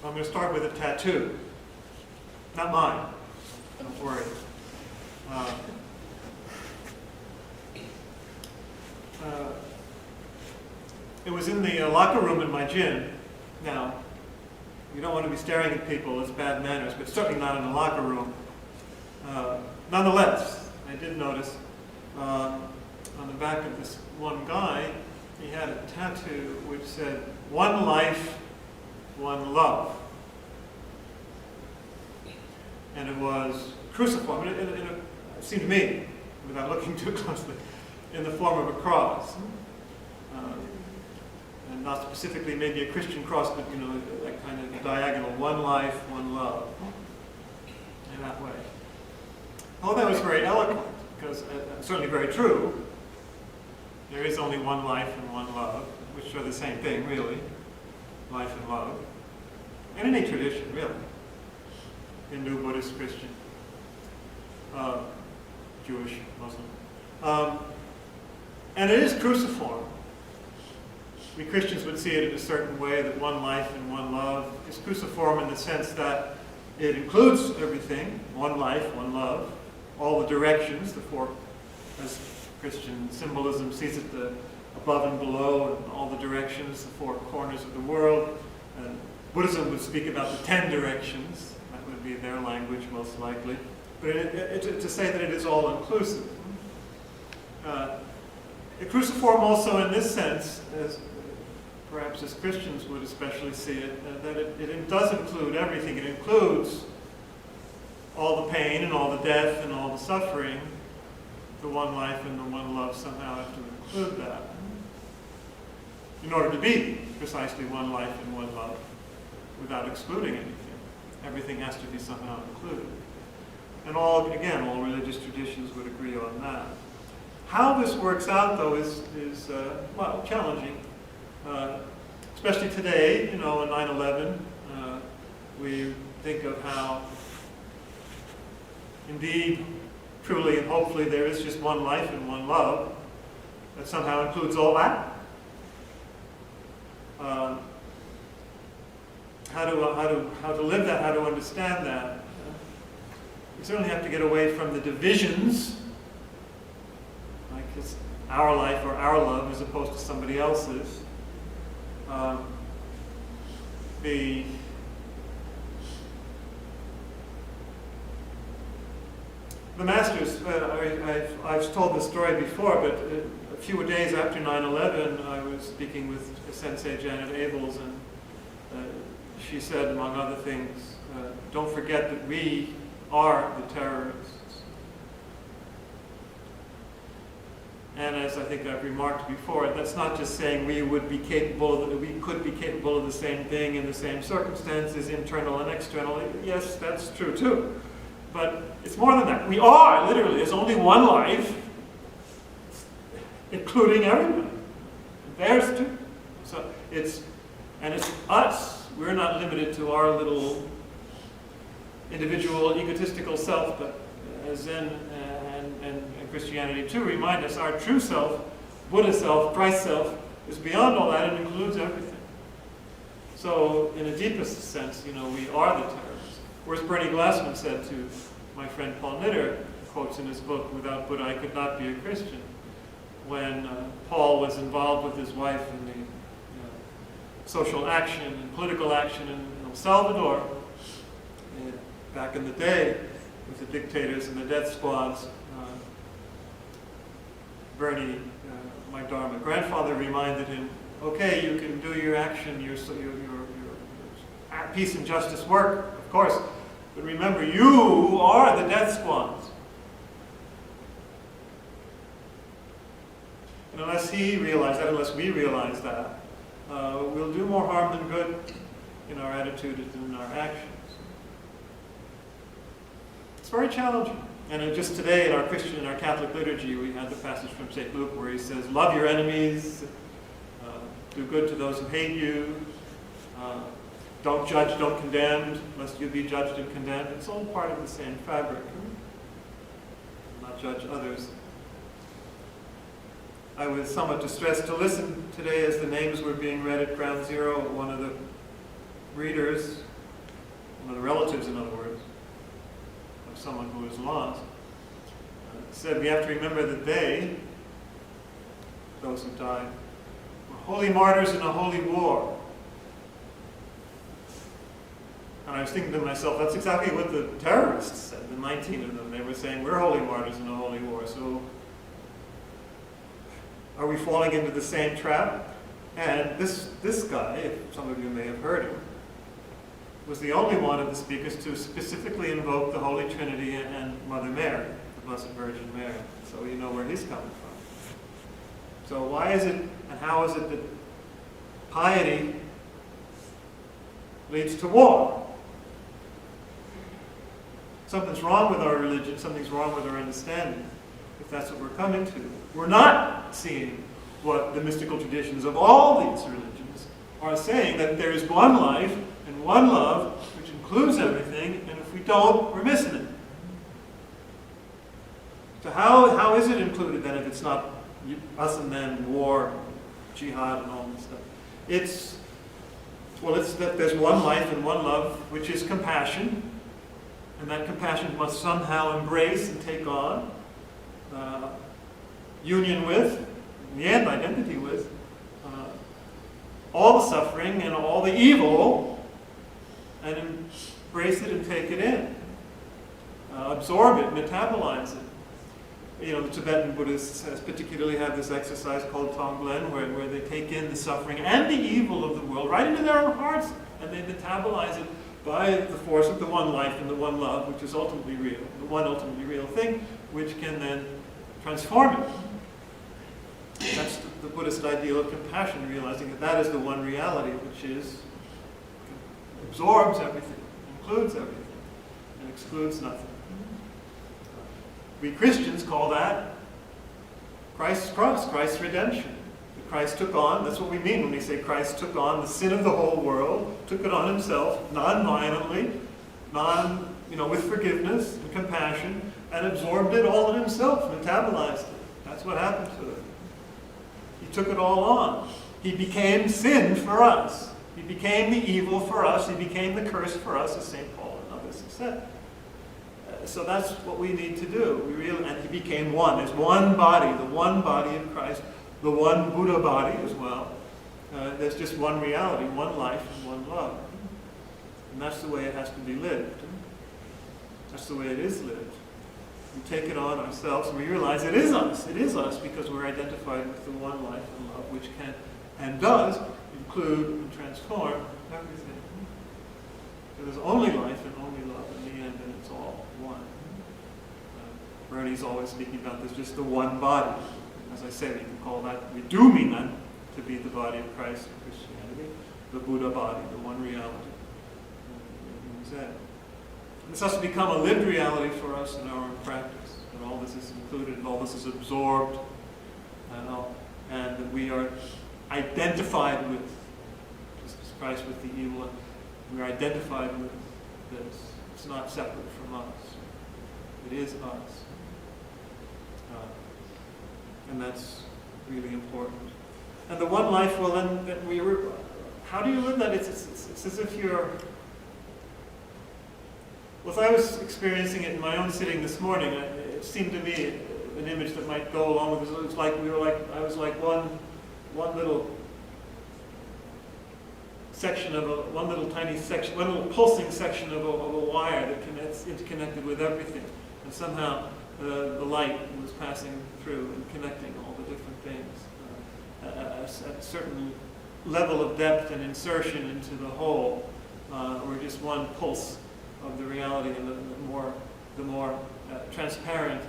I'm going to start with a tattoo. Not mine. Don't worry. It was in the locker room in my gym. Now, you don't want to be staring at people, it's bad manners, but certainly not in the locker room. Nonetheless, I did notice on the back of this one guy, he had a tattoo which said, "One life, one love." And it was cruciform, it seemed to me, without looking too closely, in the form of a cross. And not specifically maybe a Christian cross, but that kind of diagonal, one life, one love, in that way. Oh, that was very eloquent, because certainly very true. There is only one life and one love, which are the same thing, really, life and love. In any tradition, really. Hindu, Buddhist, Christian, Jewish, Muslim. And it is cruciform. We Christians would see it in a certain way, that one life and one love is cruciform in the sense that it includes everything, one life, one love, all the directions, the four, as Christian symbolism sees it, the above and below, and all the directions, the four corners of the world. And Buddhism would speak about the 10 directions. That would be their language, most likely. But to say that it is all-inclusive. Cruciform also in this sense, as perhaps as Christians would especially see it, that it does include everything. It includes all the pain and all the death and all the suffering. The one life and the one love somehow have to include that. In order to be precisely one life and one love, without excluding anything. Everything has to be somehow included. And all religious traditions would agree on that. How this works out, though, is challenging. Especially today, on 9/11, we think of how, indeed, truly and hopefully, there is just one life and one love that somehow includes all that. How to live that, how to understand that. We certainly have to get away from the divisions, like it's our life or our love as opposed to somebody else's. The masters, I've told this story before, but a few days after 9/11, I was speaking with Sensei Janet Abels, and she said, among other things, don't forget that we are the terrorists. And as I think I've remarked before, that's not just saying we could be capable of the same thing in the same circumstances, internal and external. Yes, that's true too. But it's more than that. We are, literally, there's only one life, including everyone. Theirs too. So it's us. We're not limited to our little individual egotistical self, but Zen and Christianity too remind us our true self, Buddha self, Christ self, is beyond all that and includes everything. So in a deepest sense, we are the terrorists. Whereas Bernie Glassman said to my friend Paul Knitter, quotes in his book, "Without Buddha I could not be a Christian," when Paul was involved with his wife in the social action and political action in El Salvador, back in the day with the dictators and the death squads. Bernie, my Dharma grandfather, reminded him, okay, you can do your action, your peace and justice work, of course, but remember, you are the death squads. And unless he realized that, unless we realize that, we'll do more harm than good in our attitude and in our actions. It's very challenging. And just today in our Christian and our Catholic liturgy, we had the passage from St. Luke where he says, love your enemies, do good to those who hate you, don't judge, don't condemn, lest you be judged and condemned. It's all part of the same fabric. Not judge others. I was somewhat distressed to listen today as the names were being read at Ground Zero. One of the readers one of the relatives, in other words, of someone who is lost, said we have to remember that they, those who died, were holy martyrs in a holy war. And I was thinking to myself, that's exactly what the terrorists said, the 19 of them. They were saying, we're holy martyrs in a holy war. So are we falling into the same trap? And this guy, if some of you may have heard him, was the only one of the speakers to specifically invoke the Holy Trinity and Mother Mary, the Blessed Virgin Mary. So you know where he's coming from. So why is it, and how is it that piety leads to war? Something's wrong with our religion, something's wrong with our understanding, if that's what we're coming to. We're not seeing what the mystical traditions of all these religions are saying, that there is one life and one love, which includes everything, and if we don't, we're missing it. So how is it included then if it's not us and them, war, jihad, and all this stuff? It's that there's one life and one love, which is compassion, and that compassion must somehow embrace and take on union with, in the end, identity with, all the suffering and all the evil, and embrace it and take it in. Absorb it, metabolize it. You know, the Tibetan Buddhists particularly have this exercise called Tonglen, where they take in the suffering and the evil of the world right into their own hearts, and they metabolize it by the force of the one life and the one love, which is ultimately real, the one ultimately real thing, which can then transform it. That's the Buddhist ideal of compassion, realizing that that is the one reality, which absorbs everything, includes everything, and excludes nothing. We Christians call that Christ's cross, Christ's redemption. That Christ took on, that's what we mean when we say Christ took on the sin of the whole world, took it on himself, non-violently, with forgiveness and compassion, and absorbed it all in himself, metabolized it. That's what happened to it. He took it all on. He became sin for us. He became the evil for us. He became the curse for us, as St. Paul and others have said. So that's what we need to do. And he became one. There's one body, the one body of Christ, the one Buddha body as well. There's just one reality, one life, and one love. And that's the way it has to be lived. That's the way it is lived. We take it on ourselves and we realize it is us. It is us because we're identified with the one life and love, which can and does include and transform everything. So there's only life and only love in the end, and it's all one. Bernie's always speaking about this, just the one body. As I say, we can call that, we do mean that to be the body of Christ in Christianity, the Buddha body, the one reality. This has to become a lived reality for us in our own practice, that all this is included, and all this is absorbed, and that we are identified with, just as Christ with the evil, we are identified with this. It's not separate from us. It is us. And that's really important. And the one life, well, then, how do you live that? It's as if you're... Well, as I was experiencing it in my own sitting this morning, it seemed to me an image that might go along with this. It was like I was like one little section of one little tiny section, one little pulsing section of a wire that interconnected with everything, and somehow the light was passing through and connecting all the different things at a certain level of depth and insertion into the whole, or just one pulse of the reality, and the more transparent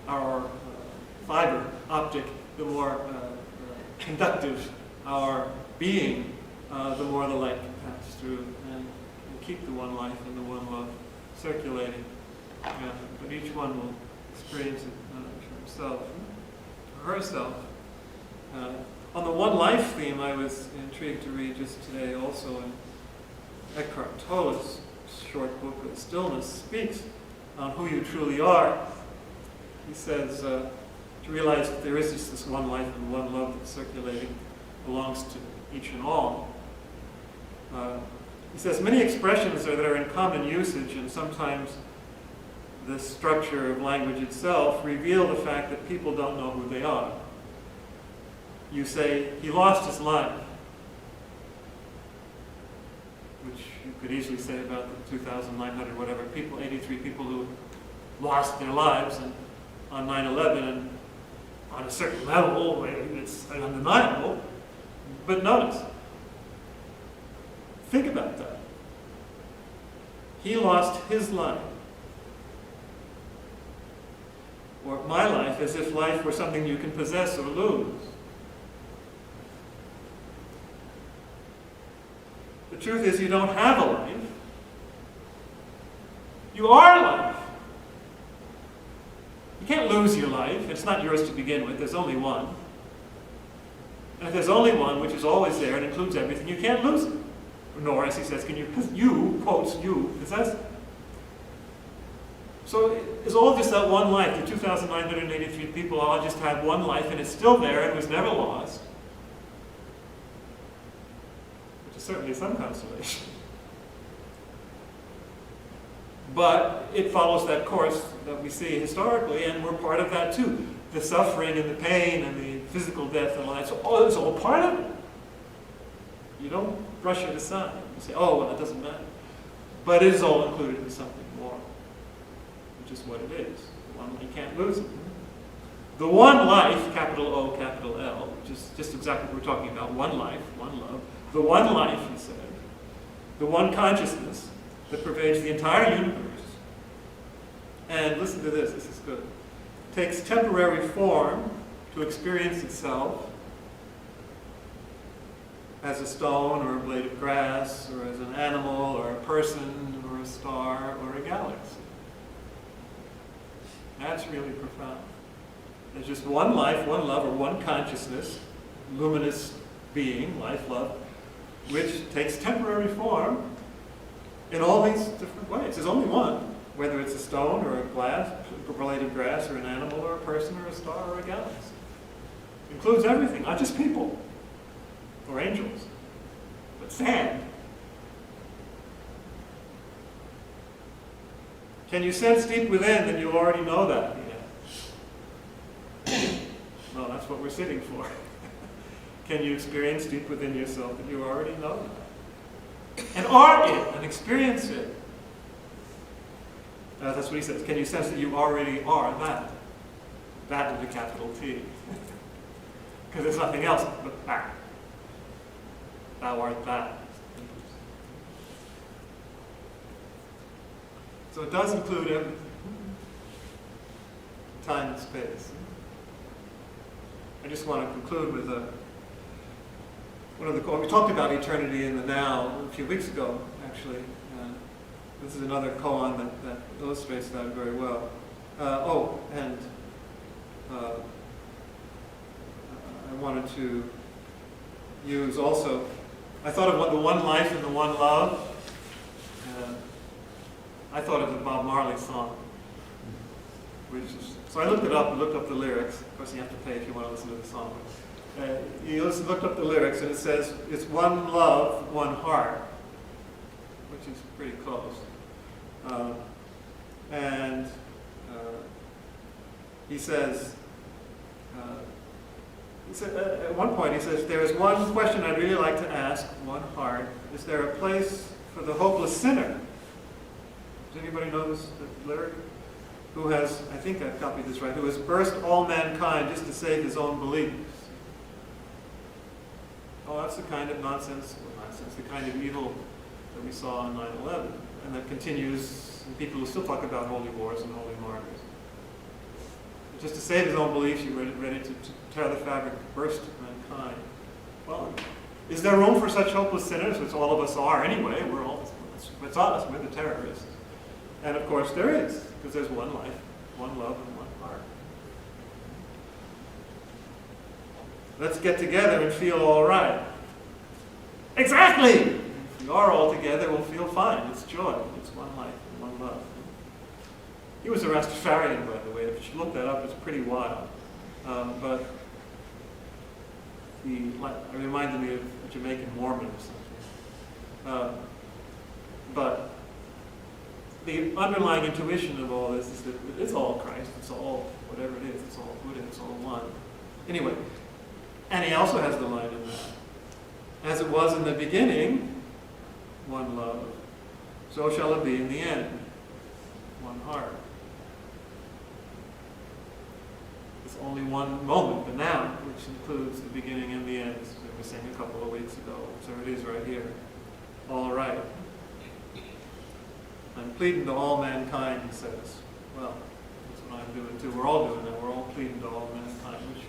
our fiber optic, the more conductive our being, the more the light can pass through and keep the one life and the one love circulating. But each one will experience it for himself or herself. On the one life theme, I was intrigued to read just today also in Eckhart Tolle's short book, Stillness, speaks on who you truly are. He says, to realize that there is just this one life and one love that's circulating, belongs to each and all. He says, many expressions that are in common usage, and sometimes the structure of language itself, reveal the fact that people don't know who they are. You say, he lost his life, which you could easily say about the 2,900 whatever people, 83 people who lost their lives on 9/11, and on a certain level, it's undeniable. But notice, think about that. He lost his life. Or my life, as if life were something you can possess or lose. The truth is, you don't have a life. You are life. You can't lose your life. It's not yours to begin with. There's only one. And if there's only one, which is always there and includes everything, you can't lose it. Nor, as he says, can you, quotes, you, possess it. So it's all just that one life. The 2,983 people all just had one life, and it's still there and was never lost. Which is certainly some consolation. But it follows that course that we see historically, and we're part of that too. The suffering and the pain and the physical death and all that. So it's all part of it. You don't brush it aside. You say, oh, well, it doesn't matter. But it is all included in something more, which is what it is. The one, you can't lose it. The one life, capital O, capital L, which is just exactly what we're talking about. One life, one love. The one life, he said. The one consciousness that pervades the entire universe. And listen to this is good. Takes temporary form to experience itself as a stone or a blade of grass, or as an animal or a person or a star or a galaxy. That's really profound. There's just one life, one love, or one consciousness, luminous being, life, love, which takes temporary form in all these different ways. There's only one, whether it's a stone or a blade of grass or an animal or a person or a star or a galaxy. It includes everything, not just people or angels, but sand. Can you sense deep within that you already know that? Yeah. No, that's what we're sitting for. Can you experience deep within yourself that you already know that? And are it, and experience it. That's what he says. Can you sense that you already are that? That with a capital T. Because there's nothing else but that. Thou art that. So it does include everything. Time and space. I just want to conclude with one of the, we talked about eternity in the now a few weeks ago, actually. This is another koan that illustrates that very well. And I wanted to use also, I thought of the one life and the one love. I thought of the Bob Marley song, which is, so I looked it up and looked up the lyrics. Of course, you have to pay if you want to listen to the song. You looked up the lyrics, and it says, it's one love, one heart, which is pretty close. He says, at one point he says, there is one question I'd really like to ask, one heart. Is there a place for the hopeless sinner? Does anybody know this lyric? Who has, I think I've copied this right, who has burst all mankind just to save his own beliefs? Oh, that's the kind of nonsense, the kind of evil that we saw on 9/11, and that continues in people who still talk about holy wars and holy martyrs. Just to save his own beliefs, you're ready to tear the fabric, burst mankind. Well, is there room for such hopeless sinners, which all of us are anyway? It's us, we're the terrorists. And of course there is, because there's one life, one love, and one heart. Let's get together and feel all right. Exactly! If we are all together, we'll feel fine. It's joy. It's one life and one love. He was a Rastafarian, by the way. If you look that up, it's pretty wild. But it reminded me of a Jamaican Mormon or something. But the underlying intuition of all this is that it's all Christ, it's all whatever it is, it's all Buddha, it's all one. Anyway, and he also has the line in that. As it was in the beginning, one love, so shall it be in the end, one heart. It's only one moment, the now, which includes the beginning and the end, as we were saying a couple of weeks ago. So it is right here. All right. I'm pleading to all mankind, he says. Well, that's what I'm doing too. We're all doing that. We're all pleading to all mankind, which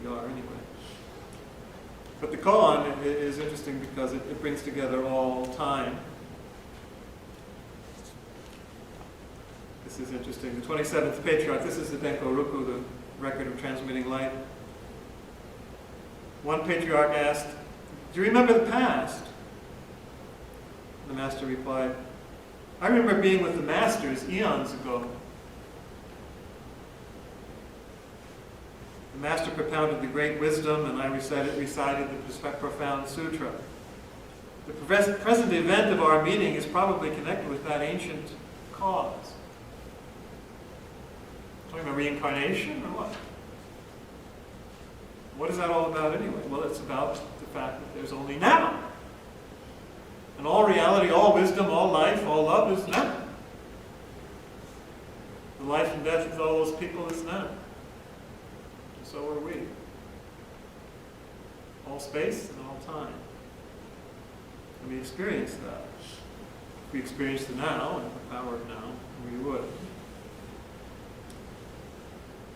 we are anyway. But the koan is interesting because it brings together all time. This is interesting. The 27th patriarch, this is the Denko Ruku, the record of transmitting light. One patriarch asked, "Do you remember the past?" The master replied, "I remember being with the masters eons ago." The master propounded the great wisdom, and I recited the profound sutra. The present event of our meeting is probably connected with that ancient cause. Talking about reincarnation or what? What is that all about anyway? Well, it's about the fact that there's only now. And all reality, all wisdom, all life, all love is now. The life and death of all those people is now. So are we. All space and all time. And we experience that. If we experience the now and the power of now, we would.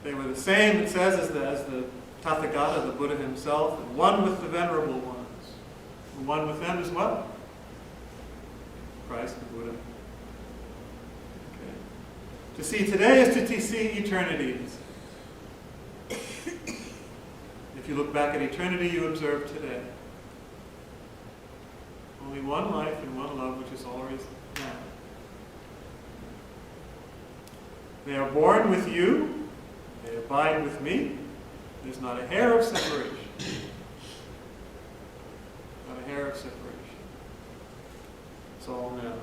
They were the same, it says, as the Tathagata, the Buddha himself, and one with the venerable ones. And one with them as well. Christ, the Buddha. Okay. To see today is to see eternities. If you look back at eternity, you observe today. Only one life and one love, which is always now. They are born with you. They abide with me. There's not a hair of separation. Not a hair of separation. It's all now.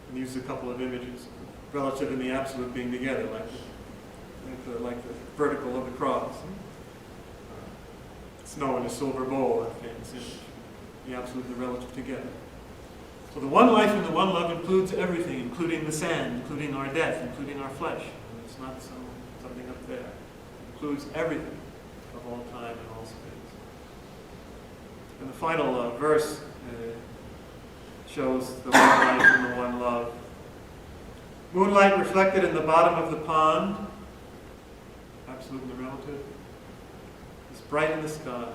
And use a couple of images, relative and the absolute being together, like the vertical of the cross. Snow in a silver bowl, that famous image. The absolute and the relative together. So the one life and the one love includes everything, including the sand, including our death, including our flesh. And it's not something up there. It includes everything of all time and all space. And the final verse shows the one life and the one love. Moonlight reflected in the bottom of the pond, absolute and the relative, is bright in the sky.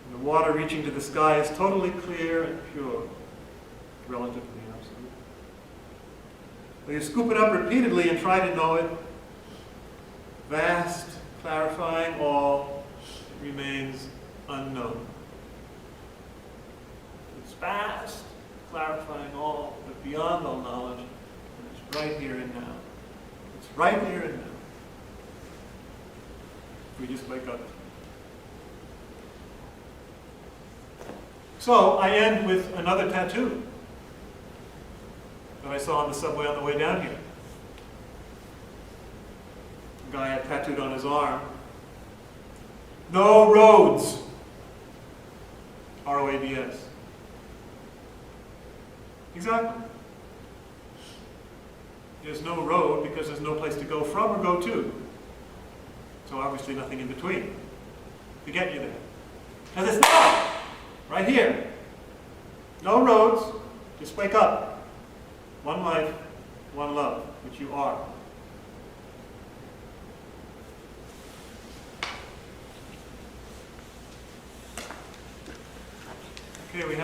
And the water reaching to the sky is totally clear and pure, relative to the absolute. But you scoop it up repeatedly and try to know it. Vast, clarifying all, it remains unknown. It's vast, clarifying all, but beyond all knowledge, and it's right here and now. It's right here and now. If we just wake up. So I end with another tattoo that I saw on the subway on the way down here. A guy had tattooed on his arm, "No roads." R-O-A-D-S. Exactly. There's no road because there's no place to go from or go to. So obviously nothing in between to get you there. And it's not! Right here. No roads. Just wake up. One life, one love, which you are. Okay, we have